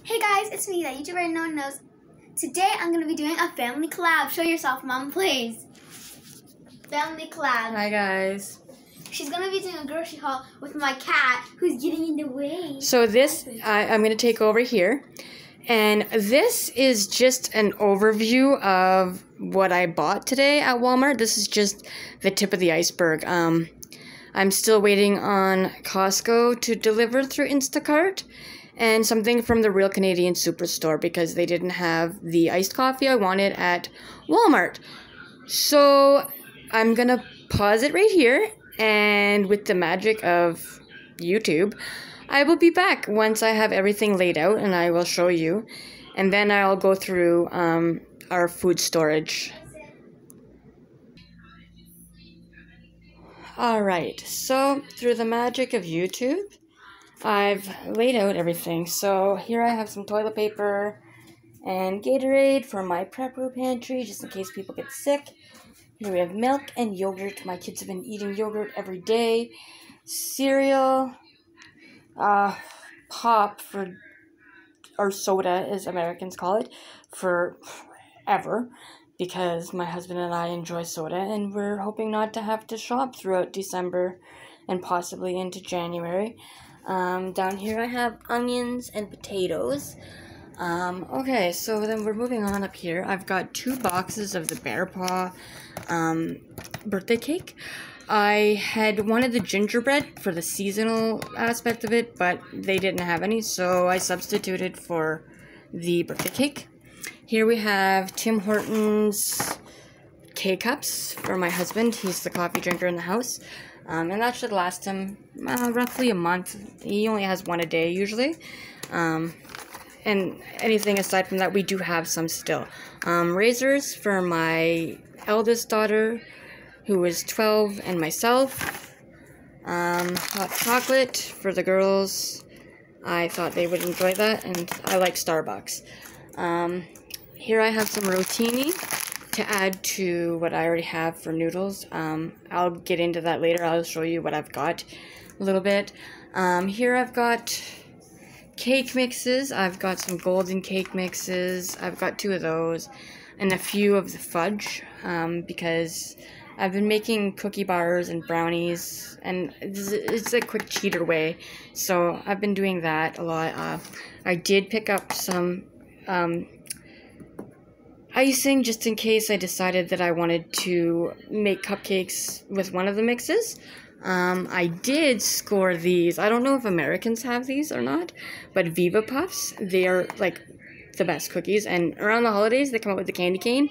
Hey guys, it's me, that YouTuber no one knows. Today I'm going to be doing a family collab. Show yourself, Mom, please. Family collab. Hi guys. She's going to be doing a grocery haul with my cat who's getting in the way. So this, I'm going to take over here. And this is just an overview of what I bought today at Walmart. This is just the tip of the iceberg. I'm still waiting on Costco to deliver through Instacart. And something from the Real Canadian Superstore because they didn't have the iced coffee I wanted at Walmart. So I'm going to pause it right here. And with the magic of YouTube, I will be back once I have everything laid out and I will show you. And then I'll go through our food storage. Alright, so through the magic of YouTube, I've laid out everything. So here I have some toilet paper and Gatorade for my prepper pantry, just in case people get sick. Here we have milk and yogurt. My kids have been eating yogurt every day. Cereal, pop for, or soda as Americans call it, forever. Because my husband and I enjoy soda and we're hoping not to have to shop throughout December and possibly into January. Down here I have onions and potatoes. Okay, so then we're moving on up here. I've got 2 boxes of the Bear Paw birthday cake. I had wanted the gingerbread for the seasonal aspect of it, but they didn't have any, so I substituted for the birthday cake. Here we have Tim Hortons K-Cups for my husband. He's the coffee drinker in the house. And that should last him roughly a month. He only has one a day usually. And anything aside from that, we do have some still. Razors for my eldest daughter, who is 12, and myself. Hot chocolate for the girls. I thought they would enjoy that, and I like Starbucks. Here I have some rotini to add to what I already have for noodles. I'll get into that later. I'll show you what I've got a little bit. Here I've got cake mixes. I've got some golden cake mixes. I've got 2 of those and a few of the fudge because I've been making cookie bars and brownies, and it's a quick cheater way. So I've been doing that a lot. I did pick up some icing just in case I decided that I wanted to make cupcakes with one of the mixes. I did score these. I don't know if Americans have these or not, but Viva Puffs, they are like the best cookies, and around the holidays they come out with the candy cane,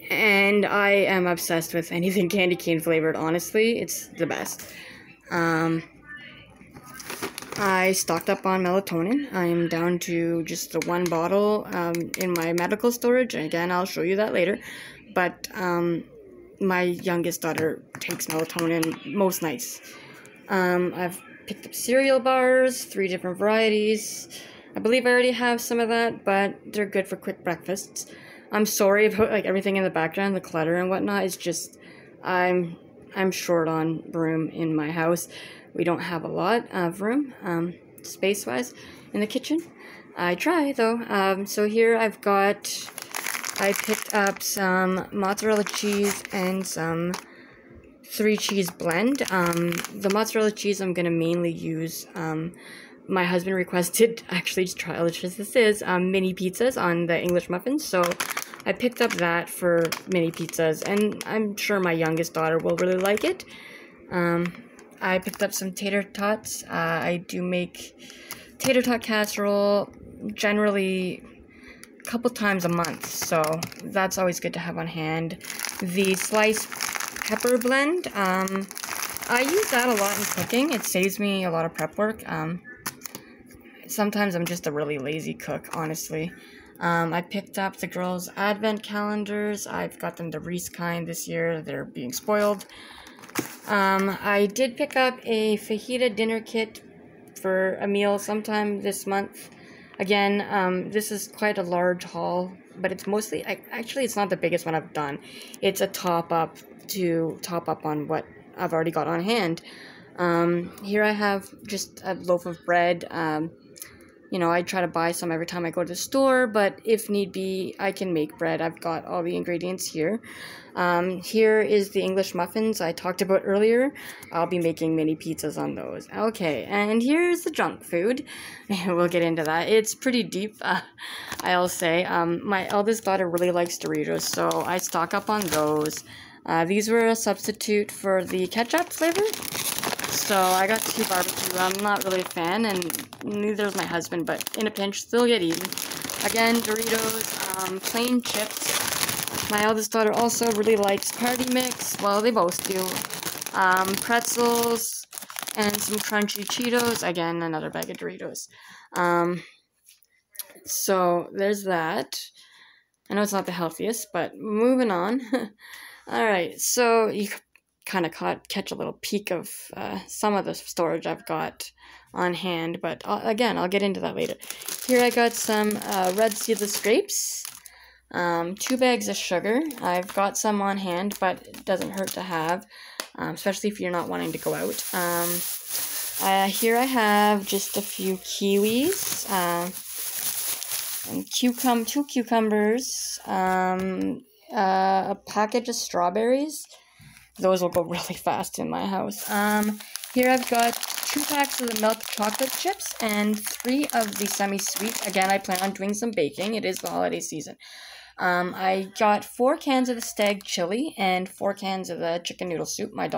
and I am obsessed with anything candy cane flavored. Honestly, it's the best. I stocked up on melatonin. I am down to just the 1 bottle in my medical storage. And again, I'll show you that later. But my youngest daughter takes melatonin most nights. I've picked up cereal bars, 3 different varieties. I believe I already have some of that, but they're good for quick breakfasts. I'm sorry about like everything in the background, the clutter and whatnot. It's just I'm short on room in my house. We don't have a lot of room, space-wise, in the kitchen. I try, though. So here I picked up some mozzarella cheese and some 3 cheese blend. The mozzarella cheese I'm going to mainly use, my husband requested, actually, just try how delicious this is, mini pizzas on the English muffins. So I picked up that for mini pizzas, and I'm sure my youngest daughter will really like it. I picked up some tater tots. I do make tater tot casserole generally a couple times a month, so that's always good to have on hand. The sliced pepper blend, I use that a lot in cooking. It saves me a lot of prep work. Sometimes I'm just a really lazy cook, honestly. I picked up the girls' advent calendars. I've got them the Reese kind this year. They're being spoiled. I did pick up a fajita dinner kit for a meal sometime this month. Again, this is quite a large haul, but it's mostly, actually it's not the biggest one I've done. It's a top up on what I've already got on hand. Here I have just a loaf of bread, You know, I try to buy some every time I go to the store, but if need be, I can make bread. I've got all the ingredients here. Here is the English muffins I talked about earlier. I'll be making mini pizzas on those. Okay, and here's the junk food. We'll get into that. It's pretty deep, I'll say. My eldest daughter really likes Doritos, so I stock up on those. These were a substitute for the ketchup flavor. So I got 2 barbecue. I'm not really a fan, and neither is my husband, but in a pinch, they'll get eaten. Again, Doritos, plain chips. My eldest daughter also really likes party mix. Well, they both do. Pretzels and some crunchy Cheetos. Again, another bag of Doritos. So there's that. I know it's not the healthiest, but moving on. Alright, so you kind of catch a little peek of some of the storage I've got on hand, but again, I'll get into that later. Here I got some red seedless grapes, 2 bags of sugar. I've got some on hand, but it doesn't hurt to have, especially if you're not wanting to go out. Here I have just a few kiwis, and 2 cucumbers, a package of strawberries. Those will go really fast in my house. Here I've got 2 packs of the milk chocolate chips and 3 of the semi-sweet. Again, I plan on doing some baking. It is the holiday season. I got 4 cans of the stag chili and 4 cans of the chicken noodle soup. My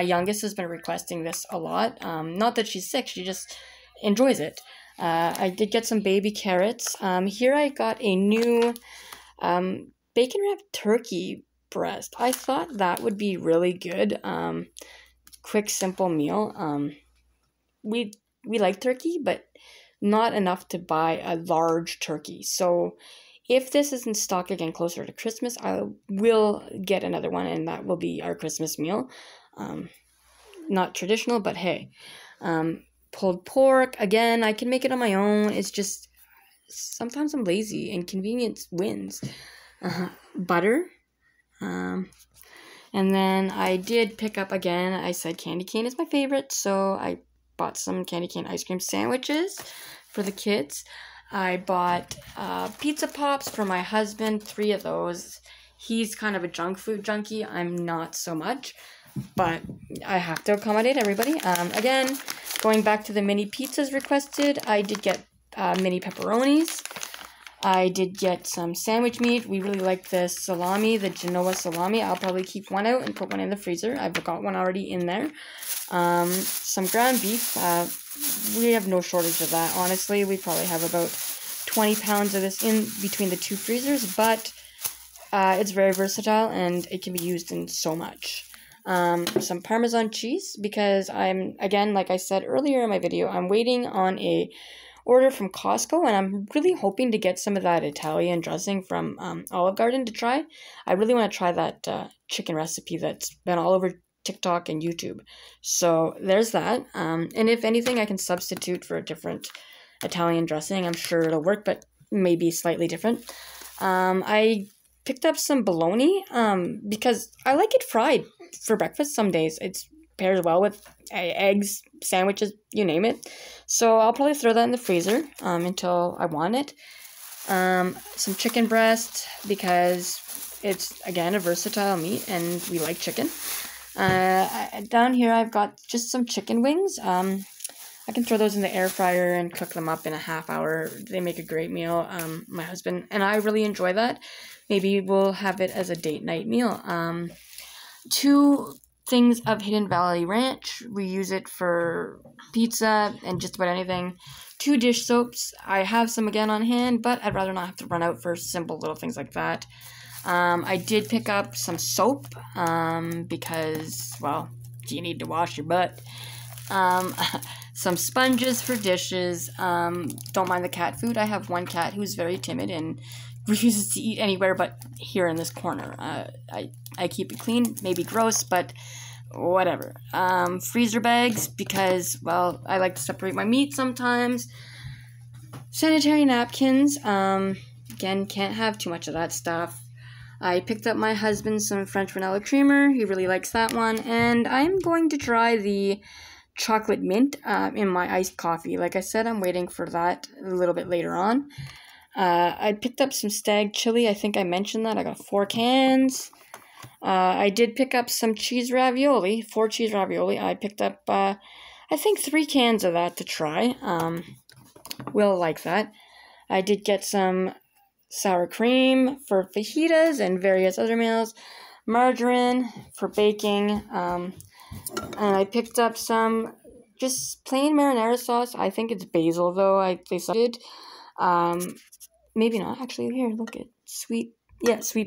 youngest has been requesting this a lot. Not that she's sick, she just enjoys it. I did get some baby carrots. Here I got a new bacon wrapped turkey breast. I thought that would be really good. Quick, simple meal. We like turkey, but not enough to buy a large turkey. So if this is in stock again closer to Christmas, I will get another one, and that will be our Christmas meal. Not traditional, but hey. Pulled pork, again, I can make it on my own. It's just, sometimes I'm lazy, and convenience wins. Butter. And then I did pick up again, I said candy cane is my favorite, so I bought some candy cane ice cream sandwiches for the kids. I bought pizza pops for my husband, 3 of those. He's kind of a junk food junkie. I'm not so much, but I have to accommodate everybody. Again, going back to the mini pizzas requested, I did get mini pepperonis. I did get some sandwich meat. We really like the salami, the Genoa salami. I'll probably keep one out and put one in the freezer. I've got one already in there. Some ground beef. We have no shortage of that, honestly. We probably have about 20 pounds of this in between the 2 freezers, but it's very versatile and it can be used in so much. Some Parmesan cheese, because I'm, again, like I said earlier in my video, I'm waiting on a order from Costco, and I'm really hoping to get some of that Italian dressing from Olive Garden to try. I really want to try that chicken recipe that's been all over TikTok and YouTube. So there's that. And if anything, I can substitute for a different Italian dressing. I'm sure it'll work, but maybe slightly different. I picked up some bologna because I like it fried for breakfast some days. It's pairs well with eggs, sandwiches, you name it. So I'll probably throw that in the freezer until I want it. Some chicken breast, because it's, again, a versatile meat and we like chicken. Down here I've got just some chicken wings. I can throw those in the air fryer and cook them up in a half hour. They make a great meal. My husband and I really enjoy that. Maybe we'll have it as a date night meal. 2 things of Hidden Valley Ranch. We use it for pizza and just about anything. 2 dish soaps. I have some again on hand, but I'd rather not have to run out for simple little things like that. I did pick up some soap because, well, you need to wash your butt. Some sponges for dishes. Don't mind the cat food. I have one cat who's very timid and refuses to eat anywhere but here in this corner. I keep it clean, maybe gross, but whatever. Freezer bags, because, well, I like to separate my meat sometimes. Sanitary napkins. Again, can't have too much of that stuff. I picked up my husband some French vanilla creamer. He really likes that one. And I'm going to try the chocolate mint in my iced coffee. Like I said, I'm waiting for that a little bit later on. I picked up some Stag chili. I think I mentioned that. I got 4 cans. I did pick up some cheese ravioli, 4 cheese ravioli. I picked up, I think 3 cans of that to try. Will like that. I did get some sour cream for fajitas and various other meals, margarine for baking, and I picked up some just plain marinara sauce. I think it's basil though. They did. Maybe not. Actually, here, look at sweet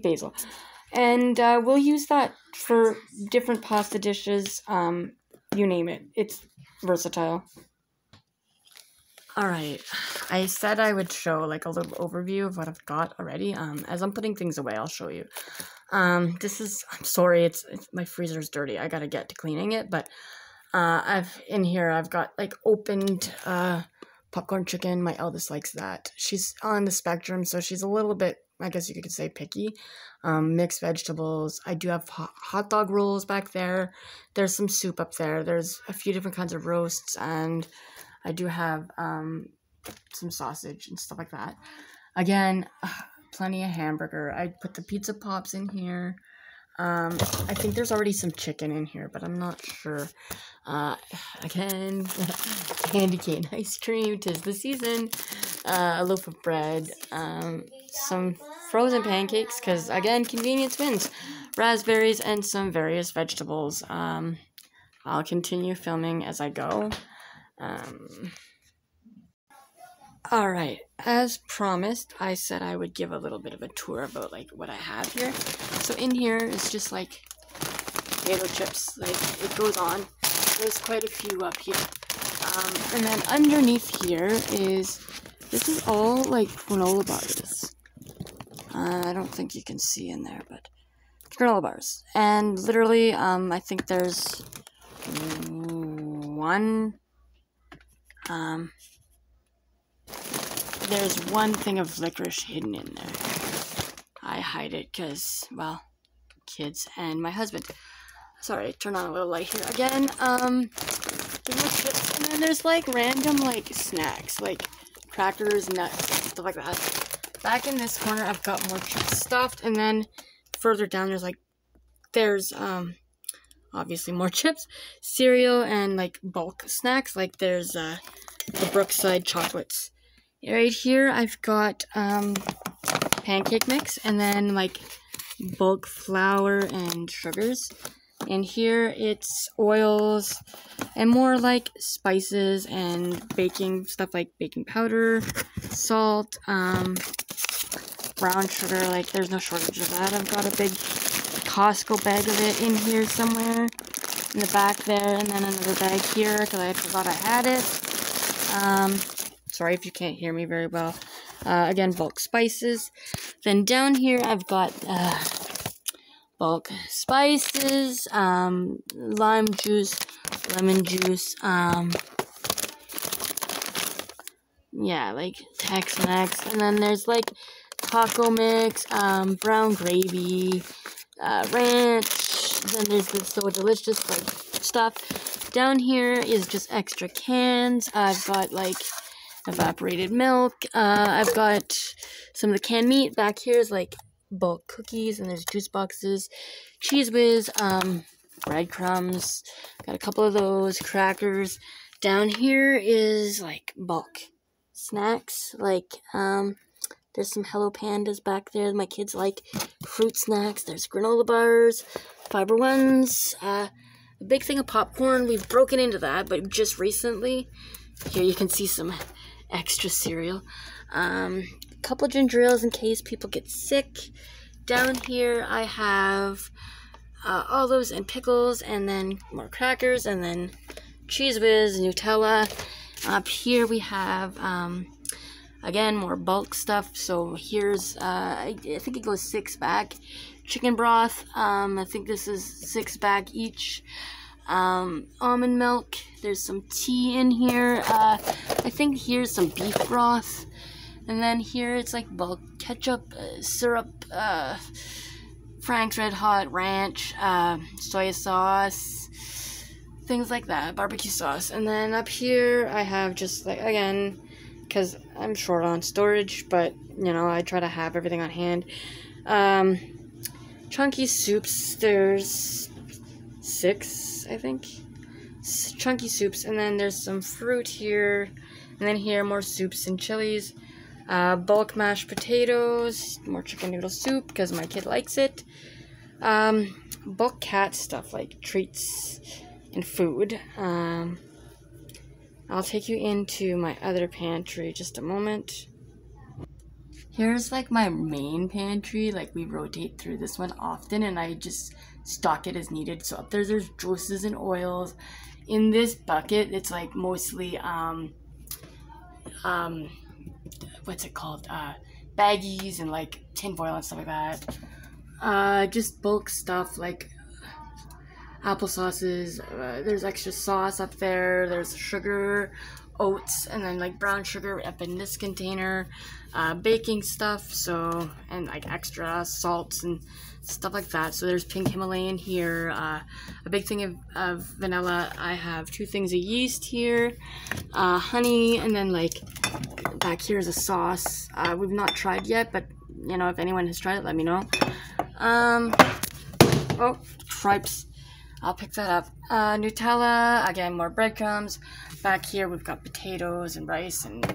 basil. And we'll use that for different pasta dishes. You name it. It's versatile. Alright, I said I would show like a little overview of what I've got already. As I'm putting things away, I'll show you. I'm sorry, it's my freezer's dirty. I gotta get to cleaning it, but I've got like opened popcorn chicken. My eldest likes that. She's on the spectrum, so she's a little bit, I guess you could say, picky. Mixed vegetables. I do have hot dog rolls back there. There's some soup up there. There's a few different kinds of roasts, and I do have some sausage and stuff like that. Again, plenty of hamburger. I put the pizza pops in here. I think there's already some chicken in here, but I'm not sure. Again, candy cane ice cream, 'tis the season. A loaf of bread. Some frozen pancakes, because, again, convenience wins. Raspberries and some various vegetables. I'll continue filming as I go. Alright, as promised, I said I would give a little bit of a tour about like what I have here. So in here is just like potato chips, like it goes on. There's quite a few up here. And then underneath here this is all like granola bars. I don't think you can see in there, but granola bars. And literally, I think there's there's one thing of licorice hidden in there. I hide it because, well, kids and my husband. Sorry, turn on a little light here again. There's more chips, and then there's like random like snacks, like crackers, nuts, stuff like that. Back in this corner, I've got more chips stuffed, and then further down there's obviously more chips, cereal, and like bulk snacks. Like there's the Brookside chocolates. Right here, I've got pancake mix, and then like bulk flour and sugars. And here it's oils and more like spices and baking stuff like baking powder, salt, brown sugar. Like there's no shortage of that. I've got a big Costco bag of it in here somewhere in the back there, and then another bag here because I forgot I had it. Sorry if you can't hear me very well. Again, bulk spices. Then down here I've got bulk spices, lime juice, lemon juice, yeah, like Tex-Mex. And then there's like taco mix, brown gravy, ranch. Then there's the So Delicious like stuff. Down here is just extra cans. I've got like evaporated milk. I've got some of the canned meat. Back here is like bulk cookies, and there's juice boxes, Cheese Whiz, breadcrumbs. Got a couple of those, crackers. Down here is like bulk snacks. Like there's some Hello Pandas back there. My kids like fruit snacks. There's granola bars, Fiber Ones, a big thing of popcorn. We've broken into that, but just recently. Here you can see some extra cereal. Couple ginger ales in case people get sick. Down here I have olives and pickles, and then more crackers, and then Cheese Whiz, Nutella. Up here we have again more bulk stuff. So here's I think it goes 6-pack chicken broth. I think this is 6-pack each. Almond milk. There's some tea in here. I think here's some beef broth. And then here it's like bulk ketchup, syrup, Frank's Red Hot, ranch, soy sauce, things like that, barbecue sauce. And then up here I have just like, again, because I'm short on storage, but you know, I try to have everything on hand. Chunky soups, there's 6, I think, chunky soups, and then there's some fruit here, and then here more soups and chilies. Bulk mashed potatoes, more chicken noodle soup because my kid likes it. Bulk cat stuff like treats and food. I'll take you into my other pantry just a moment. Here's like my main pantry. Like we rotate through this one often and I just stock it as needed. So up there's juices and oils. In this bucket, it's like mostly what's it called? Baggies and like tinfoil and stuff like that. Just bulk stuff like applesauces. There's extra sauce up there. There's sugar, oats, and then like brown sugar up in this container. Baking stuff, so, and like extra salts and stuff like that. So there's pink Himalayan here, a big thing of vanilla. I have 2 things of yeast here, honey, and then like back here is a sauce. We've not tried yet, but you know, if anyone has tried it, let me know. Oh, cripes. I'll pick that up. Nutella, again, more breadcrumbs. Back here we've got potatoes and rice and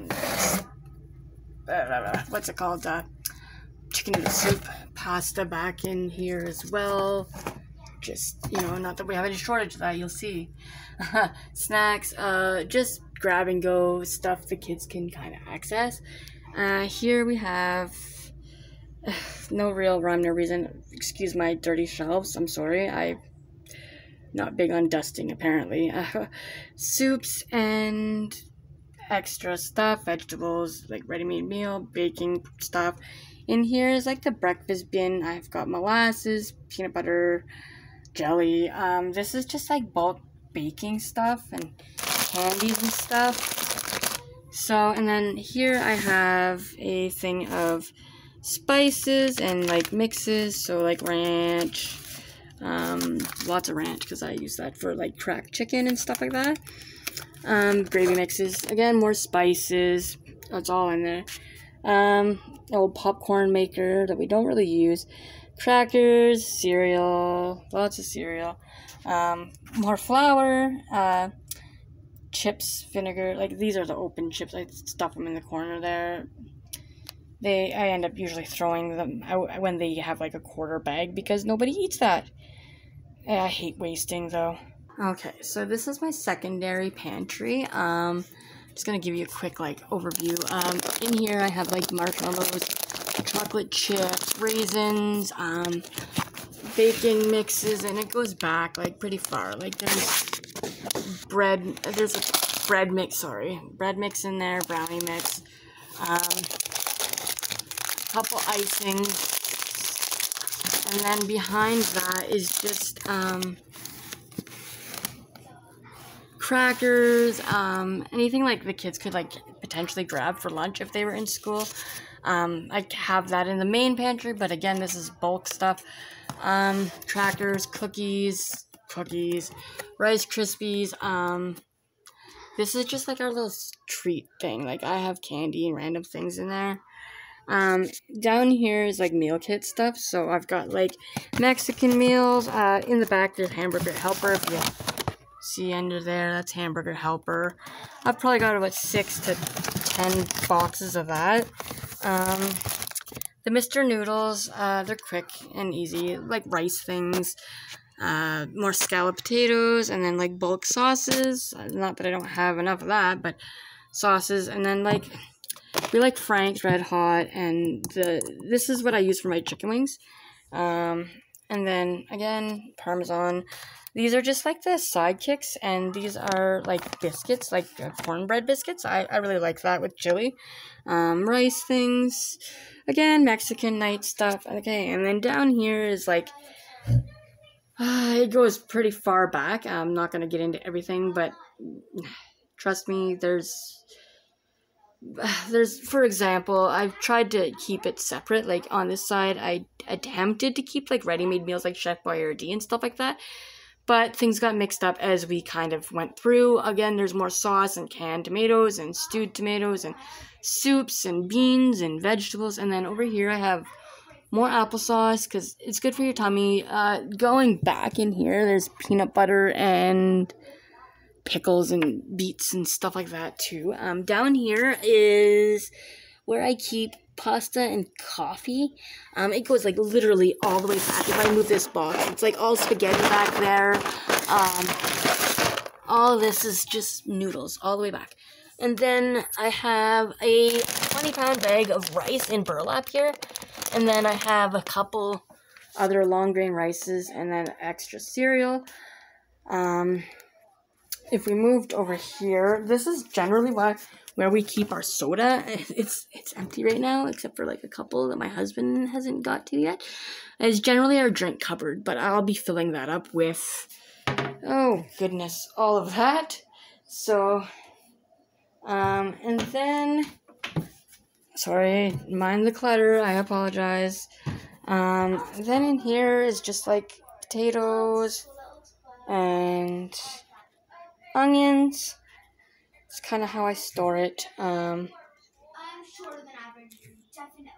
what's it called? Chicken noodle soup. Pasta back in here as well. Just, you know, not that we have any shortage of that, you'll see. Snacks, just grab and go stuff the kids can kind of access. Here we have no real rhyme, no reason. Excuse my dirty shelves, I'm sorry. I'm not big on dusting, apparently. Soups and extra stuff, vegetables, like ready-made meal, baking stuff. In here is like the breakfast bin. I've got molasses, peanut butter, jelly. This is just like bulk baking stuff and candies and stuff. So, and then here I have a thing of spices and like mixes. So like ranch, lots of ranch because I use that for like cracked chicken and stuff like that. Gravy mixes, again, more spices, that's all in there. Old popcorn maker that we don't really use, crackers, cereal, lots of cereal, more flour, chips, vinegar, like these are the open chips, I stuff them in the corner there. I end up usually throwing them out when they have like a quarter bag because nobody eats that. I hate wasting though. Okay, so this is my secondary pantry. Just gonna give you a quick like overview. In here I have like marshmallows, chocolate chips, raisins, baking mixes, and it goes back like pretty far. Like there's bread mix in there, brownie mix, couple icings, and then behind that is just crackers, anything like the kids could like potentially grab for lunch if they were in school. I have that in the main pantry, but again, this is bulk stuff. Crackers, cookies, Rice Krispies. This is just like our little treat thing. Like I have candy and random things in there. Down here is like meal kit stuff. So I've got like Mexican meals. In the back there's Hamburger Helper. If you see under there, that's Hamburger Helper. I've probably got about 6 to 10 boxes of that. The Mr. Noodles, they're quick and easy, like rice things. More scalloped potatoes, and then like bulk sauces. Not that I don't have enough of that, but sauces. And then like we like Frank's Red Hot, and this is what I use for my chicken wings. And then again, Parmesan. These are just like the sidekicks, and these are like biscuits, like cornbread biscuits. I really like that with chili. Rice things. Again, Mexican night stuff. Okay, and then down here is like, it goes pretty far back. I'm not going to get into everything, but trust me, there's, for example, I've tried to keep it separate. Like on this side, I attempted to keep like ready-made meals like Chef Boyardee and stuff like that. but things got mixed up as we kind of went through. Again, there's more sauce and canned tomatoes and stewed tomatoes and soups and beans and vegetables. And then over here I have more applesauce because it's good for your tummy. Going back in here, there's peanut butter and pickles and beets and stuff like that too. Down here is where I keep pasta and coffee. It goes like literally all the way back. If I move this box, it's like all spaghetti back there. All of this is just noodles all the way back. And then I have a 20-pound bag of rice in burlap here. And then I have a couple other long grain rices and then extra cereal. If we moved over here, this is generally where we keep our soda. It's empty right now, except for like a couple that my husband hasn't got to yet. It's generally our drink cupboard, but I'll be filling that up with, oh goodness, all of that. So, and then, sorry, mind the clutter, I apologize. Then in here is just like potatoes and onions. It's kind of how I store it. I'm shorter than average, definitely.